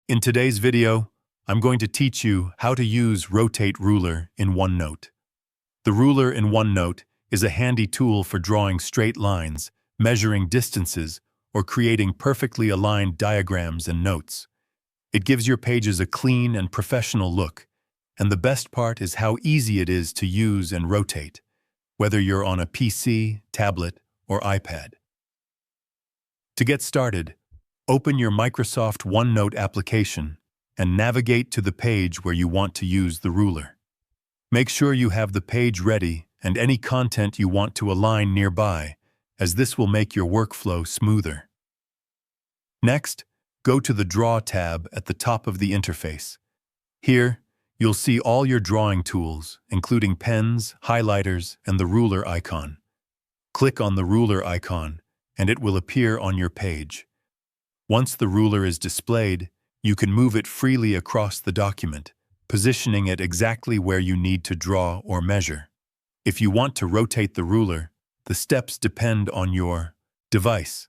In today's video, I'm going to teach you how to use Rotate Ruler in OneNote. The ruler in OneNote is a handy tool for drawing straight lines, measuring distances, or creating perfectly aligned diagrams and notes. It gives your pages a clean and professional look, and the best part is how easy it is to use and rotate, whether you're on a PC, tablet, or iPad. To get started, open your Microsoft OneNote application and navigate to the page where you want to use the ruler. Make sure you have the page ready and any content you want to align nearby, as this will make your workflow smoother. Next, go to the Draw tab at the top of the interface. Here, you'll see all your drawing tools, including pens, highlighters, and the ruler icon. Click on the ruler icon, and it will appear on your page. Once the ruler is displayed, you can move it freely across the document, positioning it exactly where you need to draw or measure. If you want to rotate the ruler, the steps depend on your device.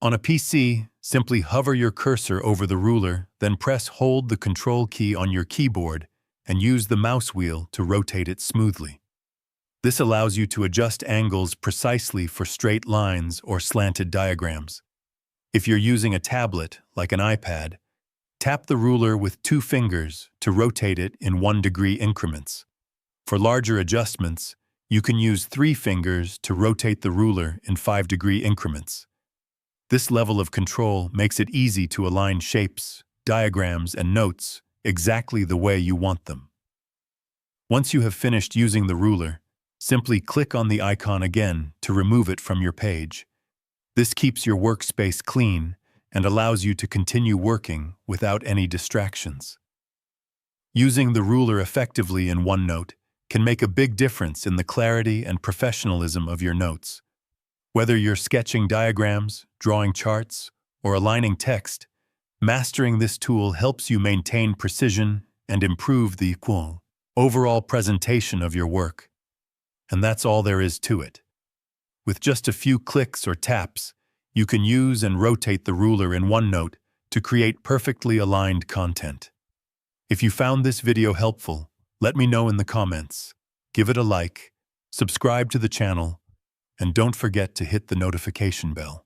On a PC, simply hover your cursor over the ruler, then hold the Control key on your keyboard and use the mouse wheel to rotate it smoothly. This allows you to adjust angles precisely for straight lines or slanted diagrams. If you're using a tablet, like an iPad, tap the ruler with 2 fingers to rotate it in 1-degree increments. For larger adjustments, you can use 3 fingers to rotate the ruler in 5-degree increments. This level of control makes it easy to align shapes, diagrams, and notes exactly the way you want them. Once you have finished using the ruler, simply click on the icon again to remove it from your page. This keeps your workspace clean and allows you to continue working without any distractions. Using the ruler effectively in OneNote can make a big difference in the clarity and professionalism of your notes. Whether you're sketching diagrams, drawing charts, or aligning text, mastering this tool helps you maintain precision and improve the overall presentation of your work. And that's all there is to it. With just a few clicks or taps, you can use and rotate the ruler in OneNote to create perfectly aligned content. If you found this video helpful, let me know in the comments. Give it a like, subscribe to the channel, and don't forget to hit the notification bell.